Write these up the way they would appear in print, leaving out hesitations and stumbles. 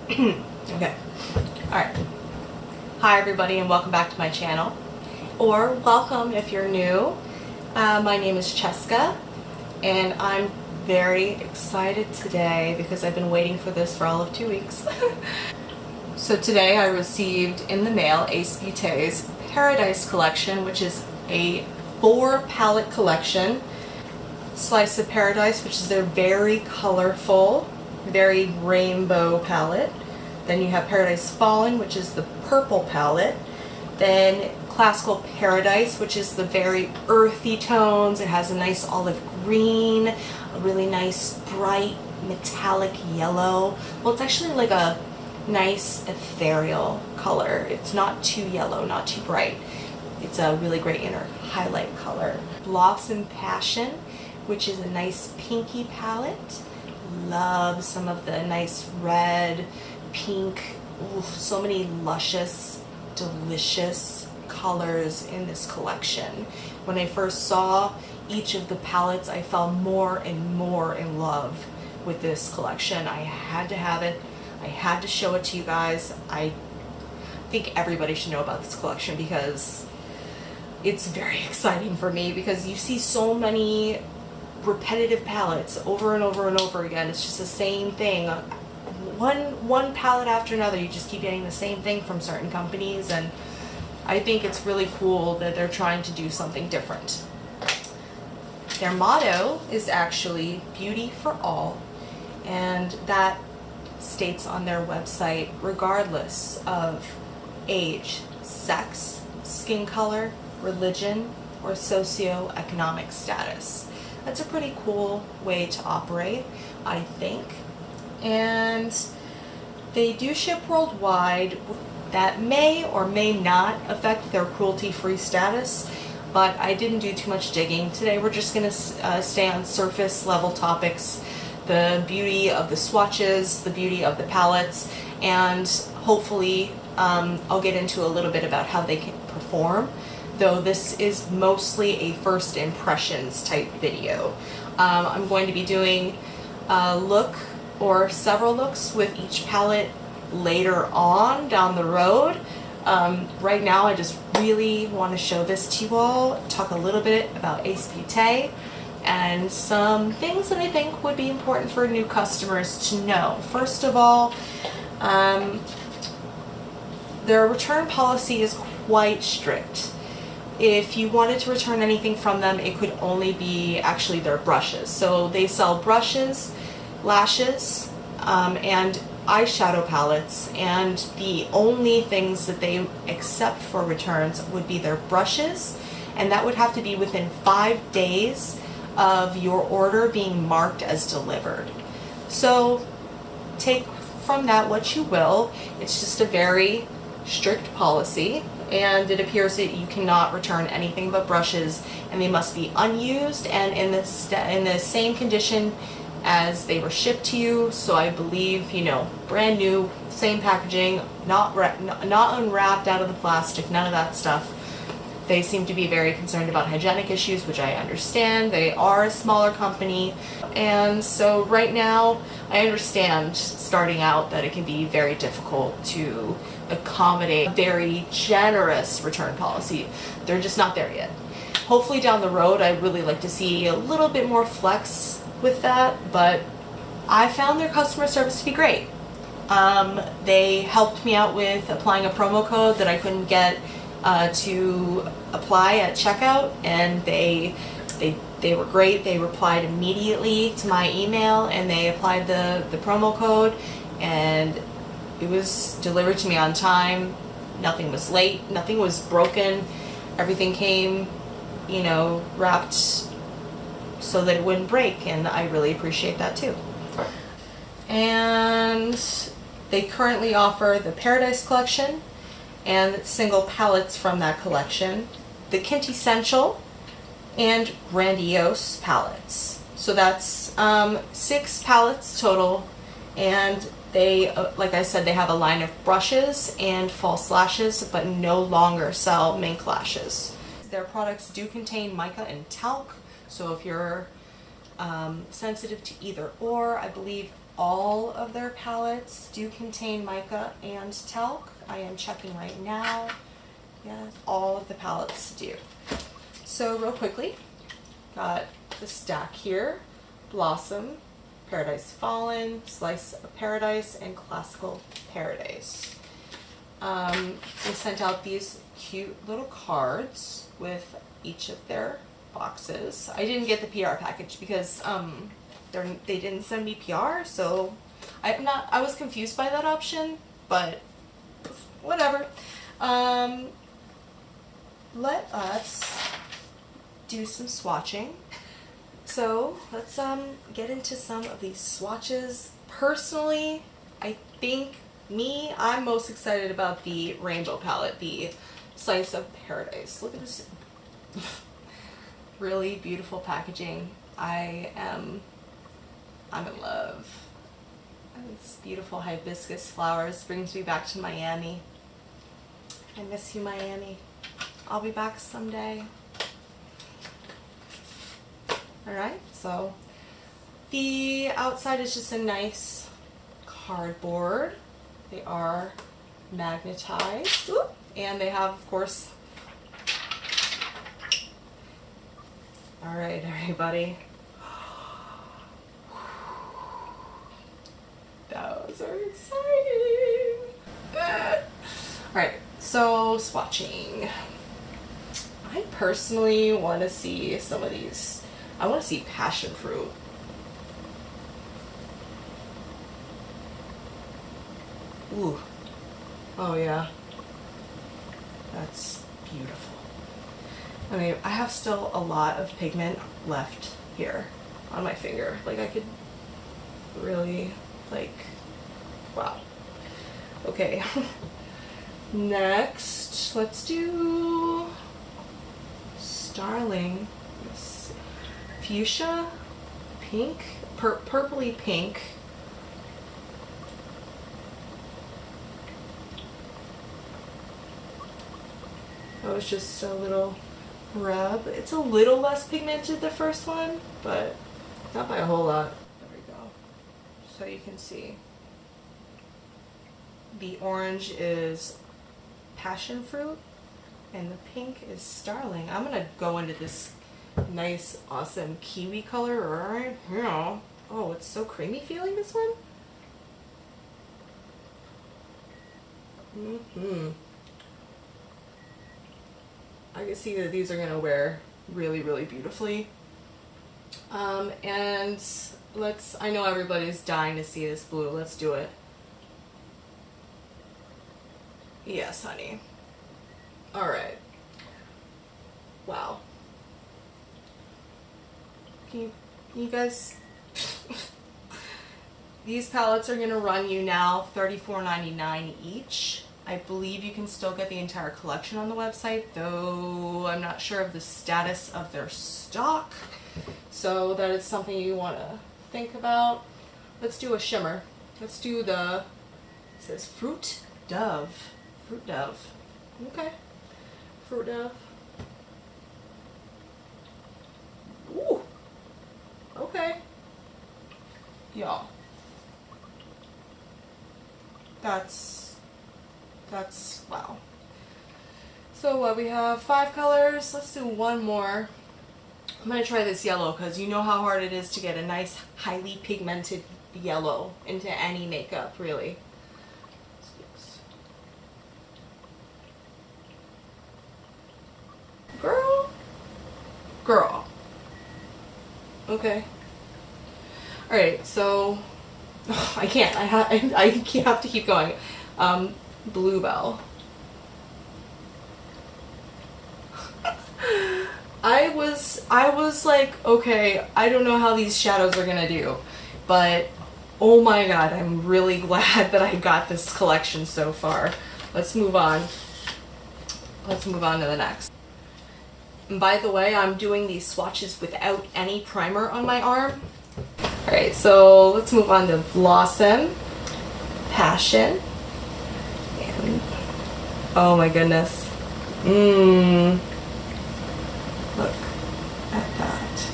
Okay. Alright. Hi everybody and welcome back to my channel. Or welcome if you're new. My name is Cheska and I'm very excited today because I've been waiting for this for all of 2 weeks. So today I received in the mail Beaute's Paradise collection, which is a 4 palette collection. Slice of Paradise, which is their very colorful, very rainbow palette. Then you have Paradise Fallen, which is the purple palette. Then Classical Paradise, which is the very earthy tones. It has a nice olive green, a really nice bright metallic yellow. Well, it's actually like a nice ethereal color. It's not too yellow, not too bright. It's a really great inner highlight color. Blossom Passion, which is a nice pinky palette. Love some of the nice red, pink, so many luscious, delicious colors in this collection. When I first saw each of the palettes, I fell more and more in love with this collection. I had to have it. I had to show it to you guys. I think everybody should know about this collection because it's very exciting for me, because you see so many repetitive palettes over and over and over again. It's just the same thing. One palette after another, you just keep getting the same thing from certain companies, and I think it's really cool that they're trying to do something different. Their motto is actually Beauty for All, and that states on their website, regardless of age, sex, skin color, religion, or socioeconomic status. That's a pretty cool way to operate, I think. And they do ship worldwide. That may or may not affect their cruelty-free status, but I didn't do too much digging. Today we're just going to stay on surface level topics, the beauty of the swatches, the beauty of the palettes, and hopefully I'll get into a little bit about how they can perform, though this is mostly a first impressions type video. I'm going to be doing a look or several looks with each palette later on down the road. Right now I just really want to show this to you all, talk a little bit about Beaute and some things that I think would be important for new customers to know. First of all, their return policy is quite strict. If you wanted to return anything from them, it could only be actually their brushes. So they sell brushes, lashes, and eyeshadow palettes, and the only things that they accept for returns would be their brushes, and that would have to be within 5 days of your order being marked as delivered. So take from that what you will. It's just a very strict policy, and it appears that you cannot return anything but brushes, and they must be unused and in the same condition as they were shipped to you. So I believe, you know, brand new, same packaging, not unwrapped out of the plastic, none of that stuff. They seem to be very concerned about hygienic issues, which I understand. They are a smaller company, and so right now I understand starting out that it can be very difficult to accommodate a very generous return policy. They're just not there yet. Hopefully down the road I'd really like to see a little bit more flex with that, but I found their customer service to be great. They helped me out with applying a promo code that I couldn't get to apply at checkout, and they were great. They replied immediately to my email, and they applied the promo code, and it was delivered to me on time. Nothing was late, nothing was broken. Everything came, you know, wrapped so that it wouldn't break, and I really appreciate that too. And they currently offer the Paradise collection and single palettes from that collection, the Quintessential and Grandiose palettes. So that's 6 palettes total, and they, like I said, they have a line of brushes and false lashes, but no longer sell mink lashes. Their products do contain mica and talc, so if you're sensitive to either or. I believe all of their palettes do contain mica and talc. I am checking right now. Yes, all of the palettes do. So real quickly, got the stack here: Blossom, Paradise Fallen, Slice of Paradise, and Classical Paradise. They sent out these cute little cards with each of their boxes. I didn't get the PR package because they didn't send me PR, so I was confused by that option, but whatever. Let us do some swatching. So let's get into some of these swatches. Personally, I think I'm most excited about the rainbow palette, the Slice of Paradise. Look at this really beautiful packaging. I'm in love. This beautiful hibiscus flowers brings me back to Miami. I miss you, Miami. I'll be back someday. Alright, so the outside is just a nice cardboard. They are magnetized. Ooh, and they have, of course, alright, everybody. That was very exciting. Alright, so swatching. I personally want to see some of these. I want to see passion fruit. Ooh. Oh yeah. That's beautiful. I mean, I have still a lot of pigment left here on my finger. Like, I could really, like, wow. Okay. Next, let's do Starling. This fuchsia pink, purpley pink. That was just a little rub. It's a little less pigmented, the first one, but not by a whole lot. There we go. So you can see the orange is passion fruit and the pink is starling. I'm gonna go into this nice, awesome kiwi color right here. Oh, it's so creamy feeling, this one. I can see that these are gonna wear really, really beautifully. And I know everybody's dying to see this blue. Let's do it. Yes, honey. All right. Wow. Can you guys, these palettes are gonna run you now $34.99 each. I believe you can still get the entire collection on the website, though I'm not sure of the status of their stock. So that is something you want to think about. Let's do a shimmer. Let's do it says Fruit Dove. Fruit Dove. Okay. Fruit Dove. Ooh. Okay. Y'all. That's wow. So what, we have 5 colors. Let's do one more. I'm gonna try this yellow because you know how hard it is to get a nice highly pigmented yellow into any makeup, really. Girl. Okay. All right, so I can't. I have to keep going. Bluebell. I was like, okay, I don't know how these shadows are gonna do, but oh my god, I'm really glad that I got this collection so far. Let's move on. Let's move on to the next. And by the way, I'm doing these swatches without any primer on my arm. Alright, so let's move on to Blossom, Passion, and oh my goodness. Look at that.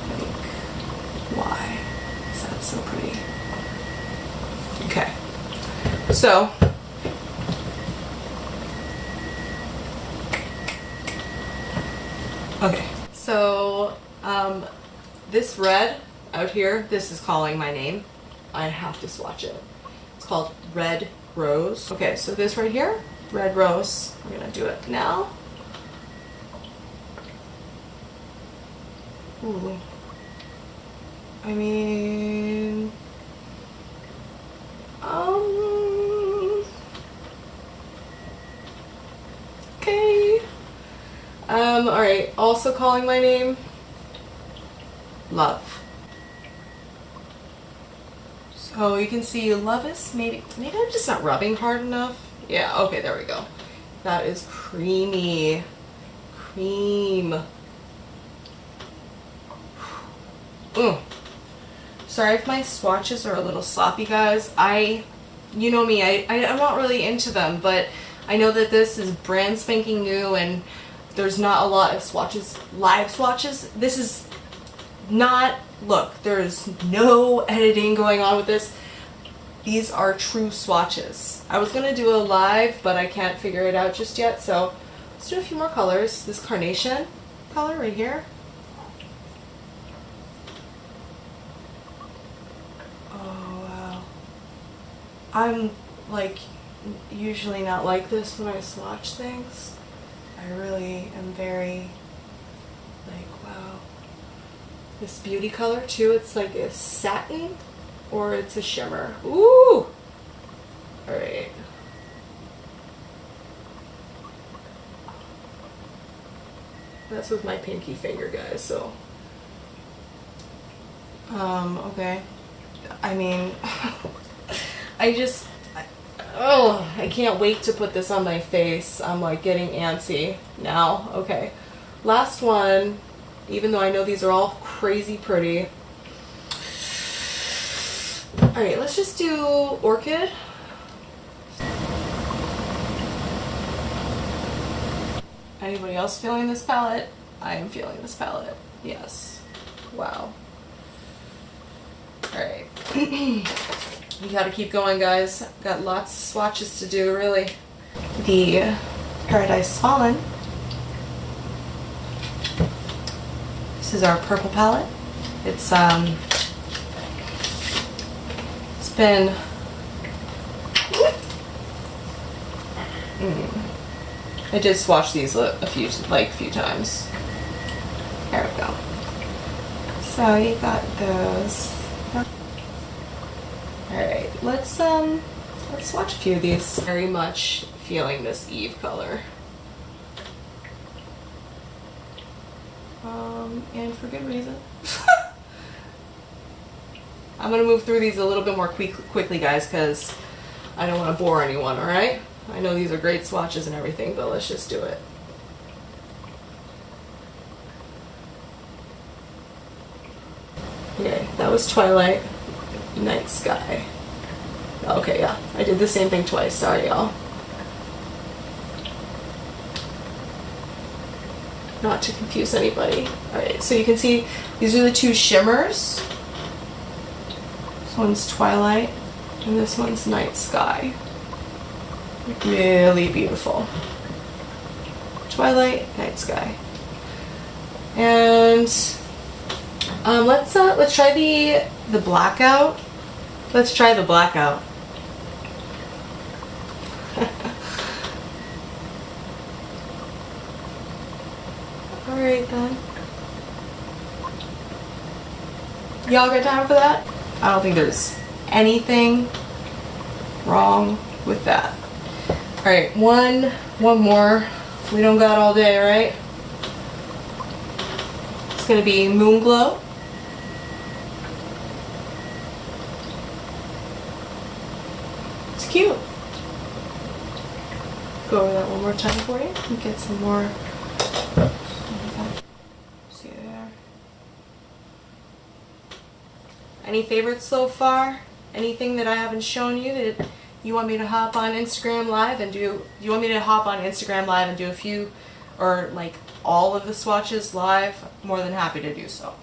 Like, so pretty. Okay, so this red out here, this is calling my name. I have to swatch it. It's called Red Rose. Okay, so this right here, Red Rose. We're gonna do it now. Ooh. I mean, okay. All right. Also calling my name, Love. So you can see Love is maybe I'm just not rubbing hard enough. Yeah. Okay. There we go. That is creamy. Cream. Sorry if my swatches are a little sloppy, guys. You know me, I'm not really into them, but I know that this is brand spanking new and there's not a lot of swatches, live swatches. This is not, look, there's no editing going on with this. These are true swatches. I was gonna do a live, but I can't figure it out just yet, so let's do a few more colors. This carnation color right here. I'm like usually not like this when I swatch things. I really am very like, wow. This Beauty color too, it's like a satin or it's a shimmer. Ooh! Alright. That's with my pinky finger, guys, so. Okay. I mean, I can't wait to put this on my face. I'm like getting antsy now. Okay. Last one, even though I know these are all crazy pretty. Alright, let's just do Orchid. Anybody else feeling this palette? I am feeling this palette. Yes. Wow. Alright. You gotta keep going, guys. Got lots of swatches to do, really. The Paradise Fallen. This is our purple palette. It's been I did swatch these a few times. There we go. So you got those. Alright, let's swatch a few of these. Very much feeling this Eve color. And for good reason. I'm gonna move through these a little bit more quickly, guys, because I don't want to bore anyone, alright? I know these are great swatches and everything, but let's just do it. Okay, that was Twilight. Night Sky. Okay, yeah, I did the same thing twice. Sorry, y'all. Not to confuse anybody. Alright, so you can see these are the two shimmers. This one's Twilight, and this one's Night Sky. Really beautiful. Twilight, Night Sky. And let's try the blackout. Let's try the blackout. Alright then. Y'all got time for that? I don't think there's anything wrong with that. Alright, one more. We don't got all day, right? It's gonna be Moon Glow. It's cute. Go over that one more time for you and get some more. See there. Any favorites so far? Anything that I haven't shown you that you want me to hop on Instagram Live and do? You want me to hop on Instagram Live and do a few, or like all of the swatches live? More than happy to do so.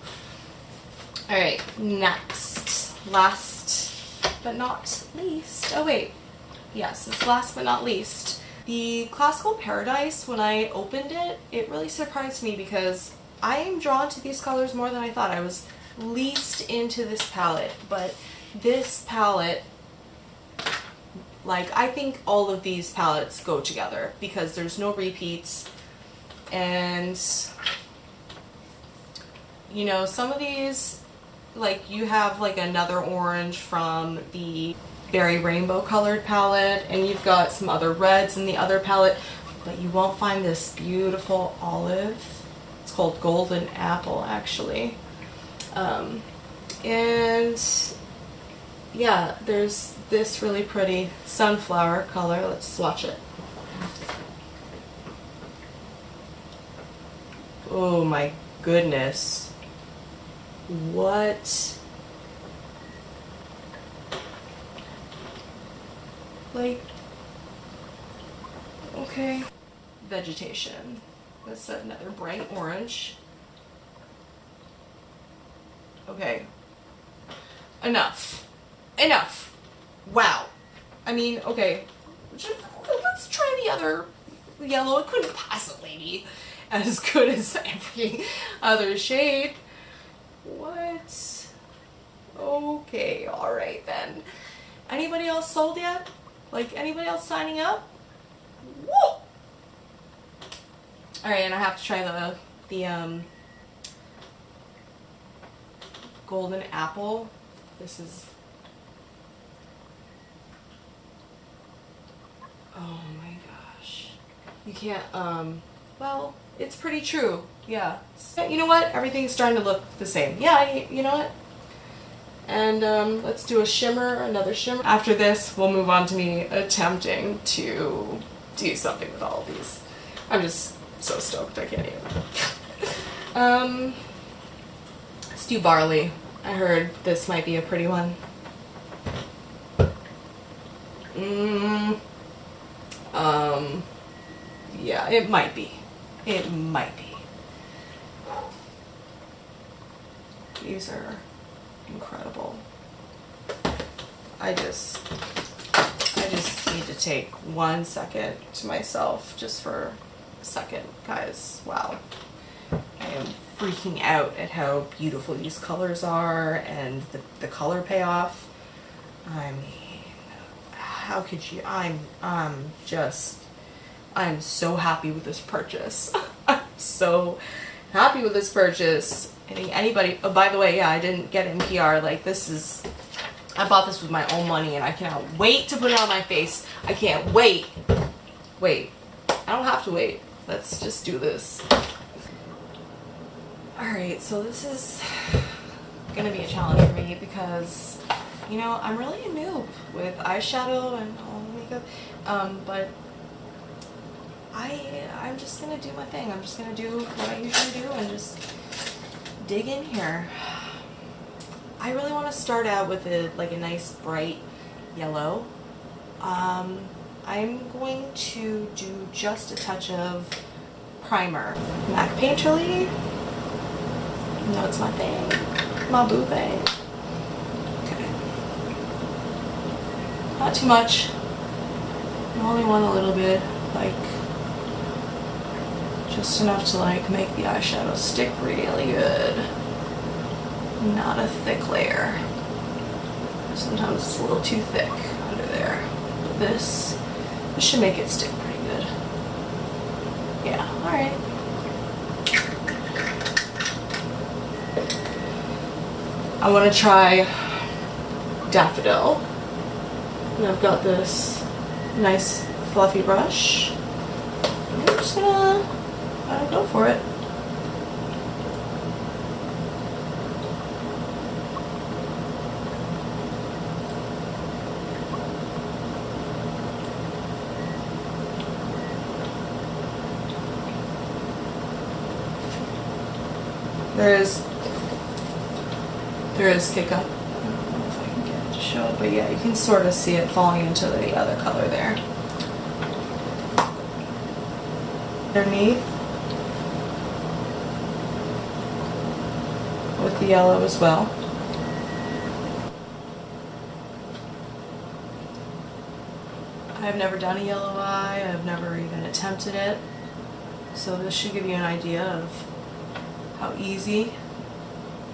Alright, next. last but not least, oh wait, yes, it's last but not least. The Classical Paradise, when I opened it, it really surprised me because I am drawn to these colors more than I thought. I was least into this palette, but this palette, like, I think all of these palettes go together because there's no repeats, and you know, some of these, like, you have like another orange from the Berry Rainbow colored palette, and you've got some other reds in the other palette, but you won't find this beautiful olive. It's called Golden Apple, actually. And yeah, there's this really pretty sunflower color. Let's swatch it. Oh my goodness. What? Like, okay. Vegetation. That's another bright orange. Okay. Enough. Enough. Wow. I mean, okay. Let's try the other yellow. It couldn't possibly be as good as every other shade. What? Okay, alright then. Anybody else sold yet? Like, anybody else signing up? Whoa! Alright, and I have to try the Golden Apple. This is... oh my gosh. You can't, well, it's pretty true. Yeah. You know what? Everything's starting to look the same. Yeah, you know what? And let's do a shimmer, another shimmer. After this, we'll move on to me attempting to do something with all of these. I'm just so stoked, I can't even. Let's do Barley. I heard this might be a pretty one. Yeah, it might be. It might be. These are incredible. I just need to take 1 second to myself, just for a second, guys. Wow. I am freaking out at how beautiful these colors are and the color payoff. I mean, how could you? I'm so happy with this purchase. I'm so happy with this purchase. I think anybody, oh, by the way, yeah, I didn't get it in PR. Like, this is, I bought this with my own money and I cannot wait to put it on my face. I can't wait. Wait, I don't have to wait. Let's just do this. Alright, so this is gonna be a challenge for me because, you know, I'm really a noob with eyeshadow and all the makeup, but I'm just gonna do my thing. I'm just gonna do what I usually do and just dig in here. I really want to start out with a nice bright yellow. I'm going to do just a touch of primer. MAC Painterly. You know, it's my thing. My boo thing. Okay. Not too much. I only want a little bit, like, just enough to like make the eyeshadow stick really good. Not a thick layer. Sometimes it's a little too thick under there. But this should make it stick pretty good. Yeah, alright. I want to try Daffodil. And I've got this nice fluffy brush. I'm just gonna go for it. There is kick up. I don't know if I can get it to show it, but yeah, you can sort of see it falling into the other color there. Underneath, with the yellow as well. I've never done a yellow eye, I've never even attempted it, so this should give you an idea of how easy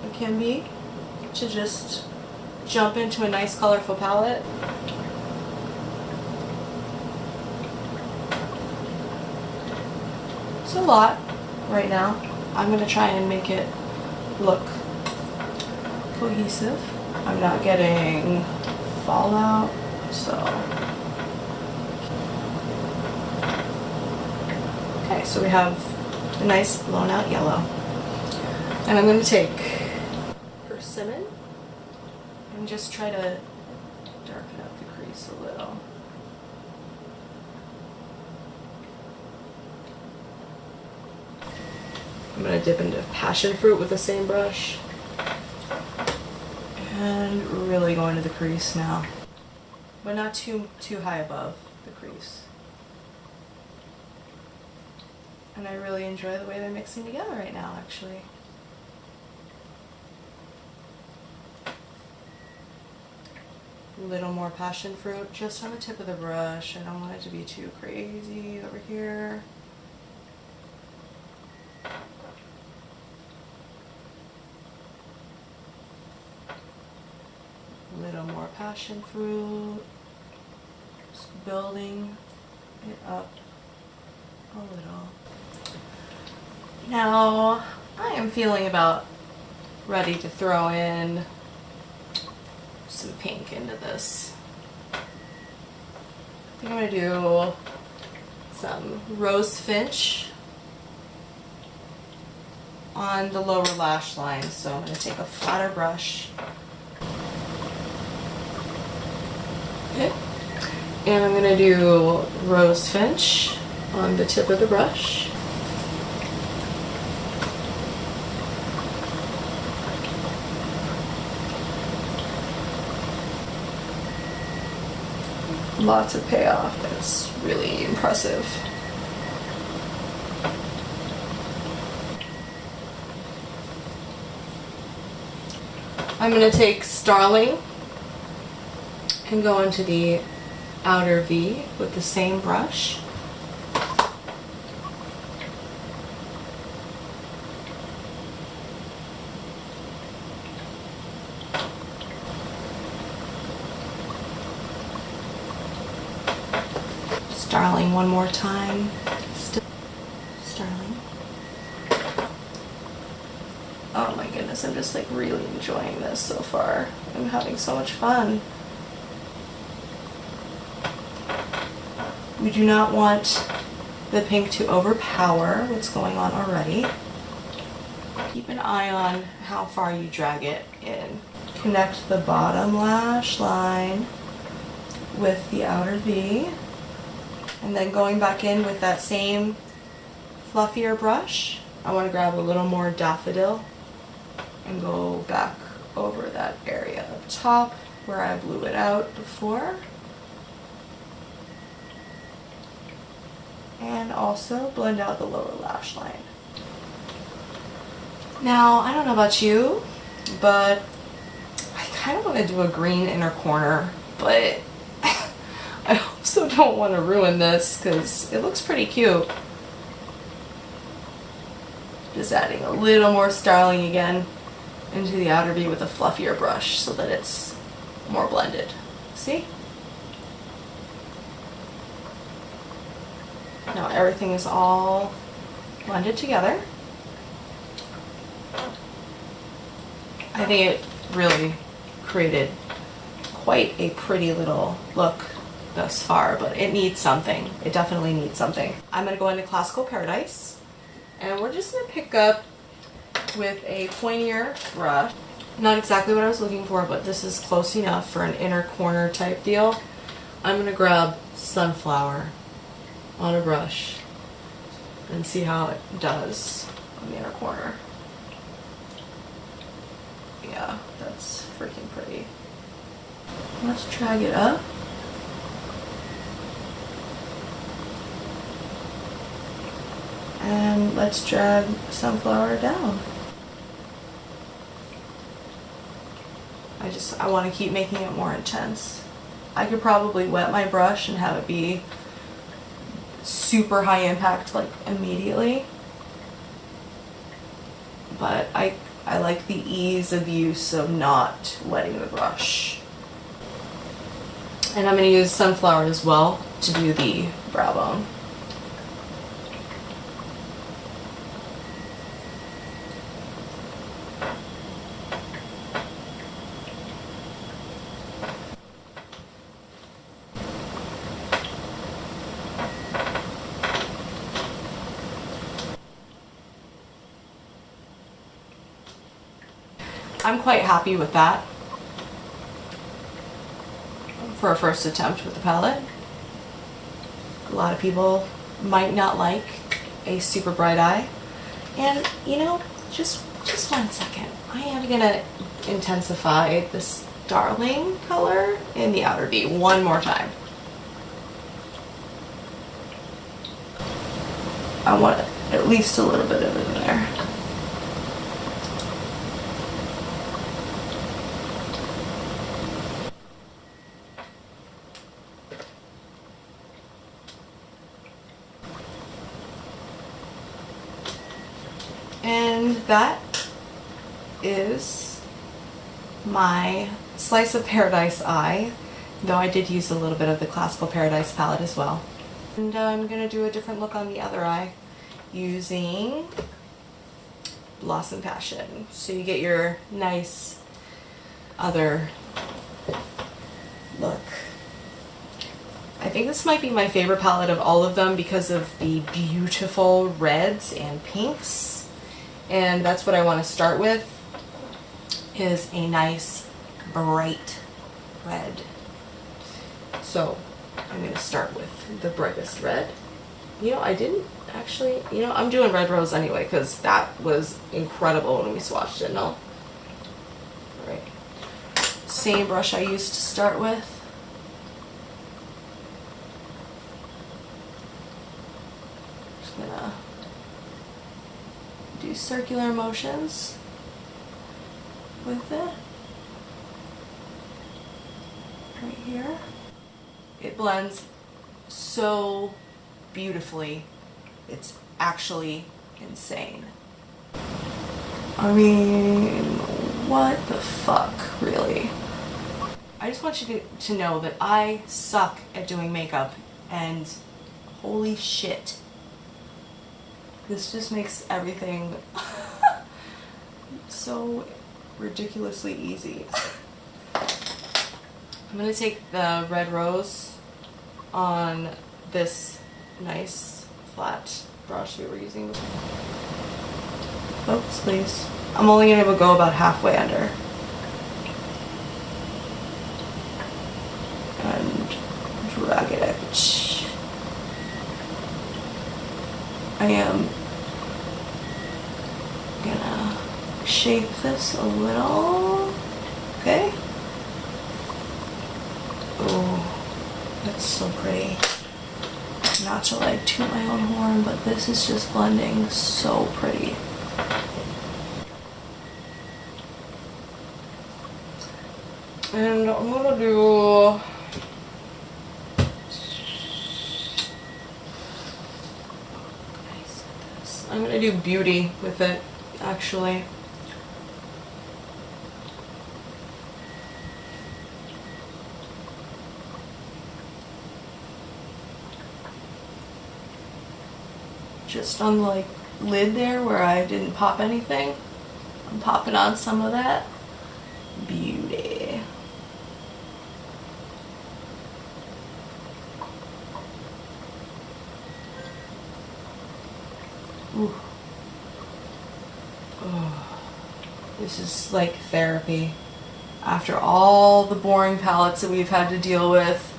it can be to just jump into a nice colorful palette. It's a lot right now. I'm going to try and make it look cohesive. I'm not getting fallout, so. Okay, so we have a nice blown out yellow. And I'm going to take persimmon and just try to darken up the crease a little. I'm going to dip into passion fruit with the same brush and really go into the crease now, but not too high above the crease. And I really enjoy the way they're mixing together right now, actually. A little more passion fruit just on the tip of the brush. I don't want it to be too crazy over here. A little more passion fruit. Just building it up a little. Now, I am feeling about ready to throw in some pink into this. I think I'm going to do some rose finch on the lower lash line. So I'm going to take a flatter brush. Okay. And I'm going to do rose finch on the tip of the brush. Lots of payoff. It's really impressive. I'm going to take Starling and go into the outer V with the same brush. Starling one more time. Starling. Oh my goodness, I'm just like really enjoying this so far. I'm having so much fun. We do not want the pink to overpower what's going on already. Keep an eye on how far you drag it in. Connect the bottom lash line with the outer V. And then going back in with that same fluffier brush, I want to grab a little more daffodil and go back over that area up top where I blew it out before. And also blend out the lower lash line. Now, I don't know about you, but I kind of want to do a green inner corner, but I also don't want to ruin this because it looks pretty cute. Just adding a little more Starling again into the outer V with a fluffier brush so that it's more blended. See? Now everything is all blended together. I think it really created quite a pretty little look thus far, but it needs something. It definitely needs something. I'm going to go into Classical Paradise, and we're just going to pick up with a pointier brush. Not exactly what I was looking for, but this is close enough for an inner corner type deal. I'm going to grab Sunflower on a brush and see how it does on the inner corner. Yeah, that's freaking pretty. Let's drag it up. And let's drag Sunflower down. I want to keep making it more intense. I could probably wet my brush and have it be super high impact like immediately. But I like the ease of use of not wetting the brush. And I'm going to use sunflower as well to do the brow bone. I'm quite happy with that for a first attempt with the palette. A lot of people might not like a super bright eye. And you know, just 1 second. I am gonna intensify this darling color in the outer V one more time. I want at least a little bit of it in there. And that is my Slice of Paradise eye, though I did use a little bit of the Classical Paradise palette as well. And I'm going to do a different look on the other eye using Blossom Passion. So you get your nice other look. I think this might be my favorite palette of all of them because of the beautiful reds and pinks. And that's what I want to start with, is a nice bright red. So I'm going to start with the brightest red. You know, I didn't actually, you know, I'm doing red rose anyway because that was incredible when we swatched it. No. Alright. Same brush I used to start with. Just gonna do circular motions with it right here. It blends so beautifully. It's actually insane. I mean, what the fuck, really? I just want you to know that I suck at doing makeup, and holy shit. This just makes everything so ridiculously easy. I'm going to take the red rose on this nice flat brush we were using before. Focus, please. I'm only going to go about halfway under. And drag it out. I am gonna shape this a little. Okay. Oh, that's so pretty. Not to like toot my own horn, but this is just blending so pretty. And I'm gonna do I'm gonna do Beauty with it, actually. Just on the like lid there where I didn't pop anything, I'm popping on some of that Beauty. Ooh. Oh, this is like therapy. After all the boring palettes that we've had to deal with,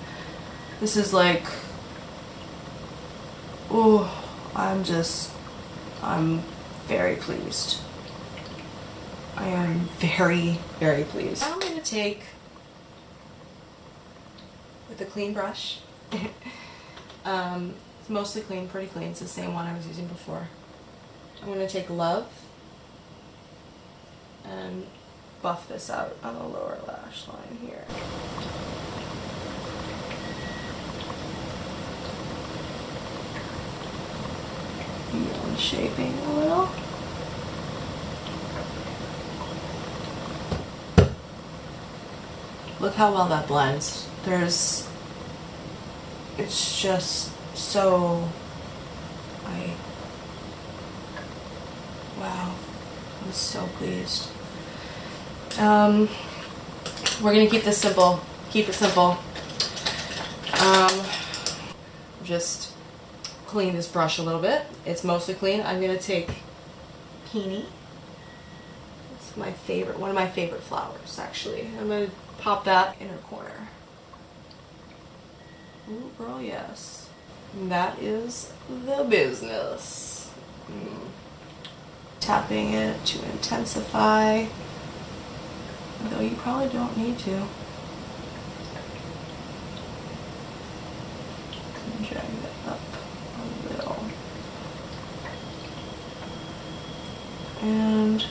this is like, oh, I'm very pleased. I am very, very pleased. Now I'm going to take, with a clean brush, it's mostly clean, pretty clean, it's the same one I was using before. I'm going to take Love and buff this out on the lower lash line here. Even shaping a little. Look how well that blends. It's just so, wow, I'm so pleased. We're gonna keep this simple. Keep it simple. Just clean this brush a little bit. It's mostly clean. I'm gonna take Peony. It's my favorite, one of my favorite flowers, actually. I'm gonna pop that inner corner. Ooh, girl, yes. And that is the business. Tapping it to intensify, though you probably don't need to. Drag that up a little. And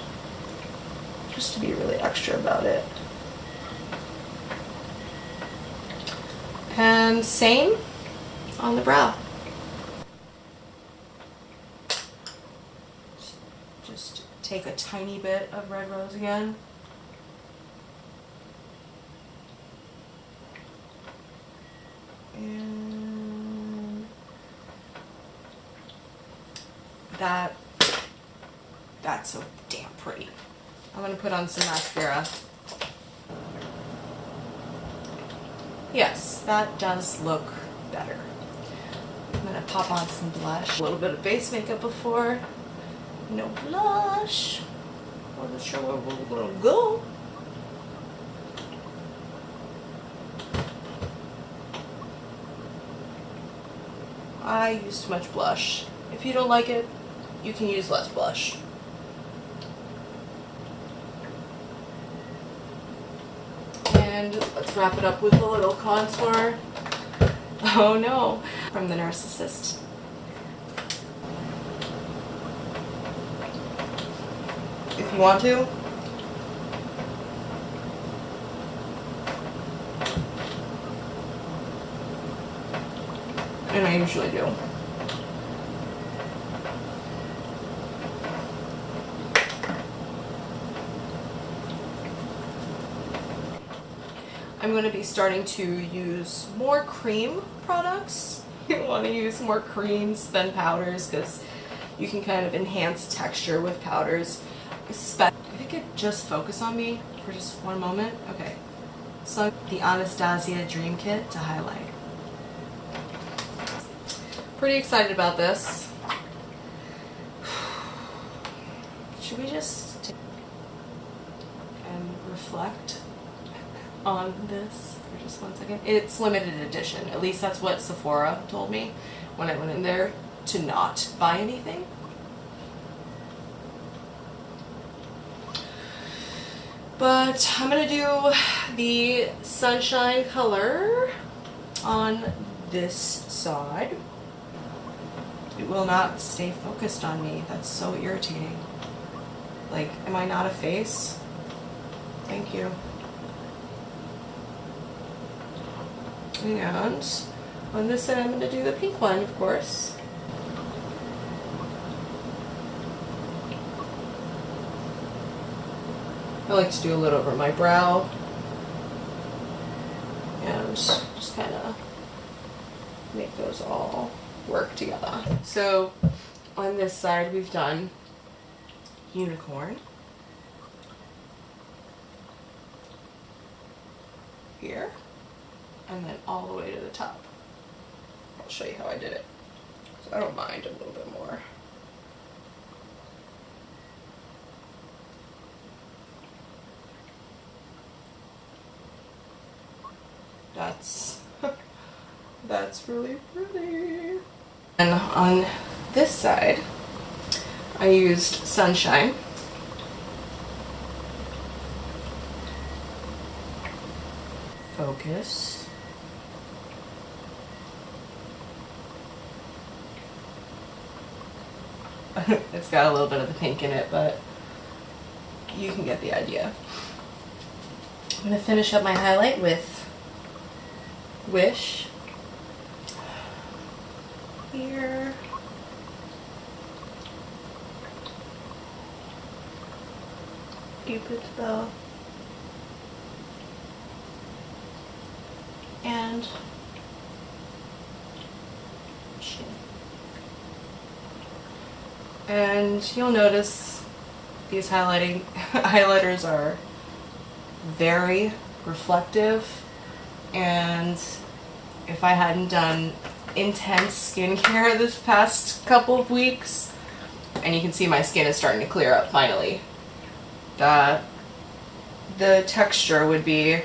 just to be really extra about it. And same on the brow. Just take a tiny bit of red rose again. And that's so damn pretty. I'm gonna put on some mascara. Yes, that does look better. I'm gonna pop on some blush. A little bit of base makeup before. No blush. Wasn't sure where we were gonna go. I use too much blush. If you don't like it, you can use less blush. And let's wrap it up with a little contour. Oh no, from the Narcissist. If you want to. And I usually do. I'm going to be starting to use more cream products. You want to use more creams than powders because you can kind of enhance texture with powders. If I could just focus on me for just one moment. Okay. So the Anastasia Dream Kit to highlight. Pretty excited about this. Should we just take and reflect on this for just 1 second? It's limited edition. At least that's what Sephora told me when I went in there to not buy anything. But I'm gonna do the Sunshine color on this side. It will not stay focused on me. That's so irritating. Like, am I not a face? Thank you. And on this side, I'm going to do the pink one, of course. I like to do a little over my brow. And just kind of make those all work together. So on this side we've done unicorn here and then all the way to the top. I'll show you how I did it. So I don't mind a little bit more. That's really pretty. And on this side, I used Sunshine. Focus. It's got a little bit of the pink in it, but you can get the idea. I'm going to finish up my highlight with Wish. Here. Cupid though. And chin. And you'll notice these highlighters are very reflective, and if I hadn't done intense skincare this past couple of weeks, and you can see my skin is starting to clear up finally, the texture would be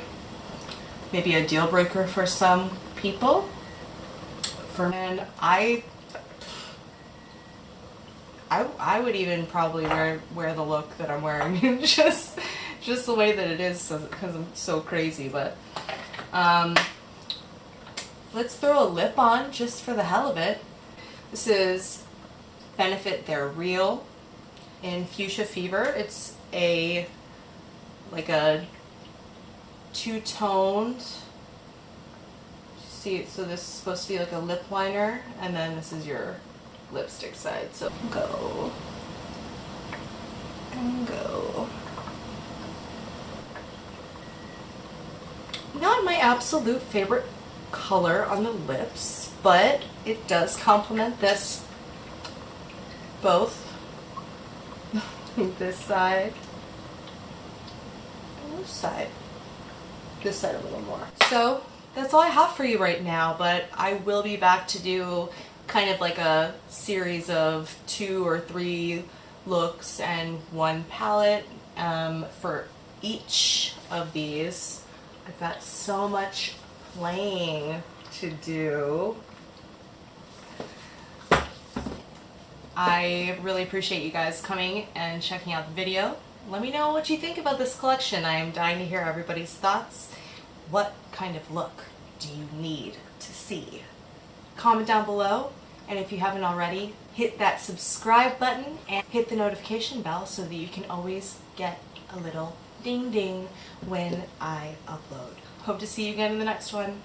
maybe a deal breaker for some people. And I would even probably wear the look that I'm wearing just the way that it is, because I'm so crazy. But let's throw a lip on just for the hell of it. This is Benefit They're Real in Fuchsia Fever. It's like a two-toned. See, so this is supposed to be like a lip liner, and then this is your lipstick side. So go and go. Not my absolute favorite color on the lips, but it does complement this both. This side and this side. This side a little more. So that's all I have for you right now, but I will be back to do kind of like a series of 2 or 3 looks and 1 palette for each of these. I've got so much playing to do. I really appreciate you guys coming and checking out the video. Let me know what you think about this collection. I am dying to hear everybody's thoughts. What kind of look do you need to see? Comment down below, and if you haven't already, hit that subscribe button and hit the notification bell so that you can always get a little ding ding when I upload. Hope to see you again in the next one.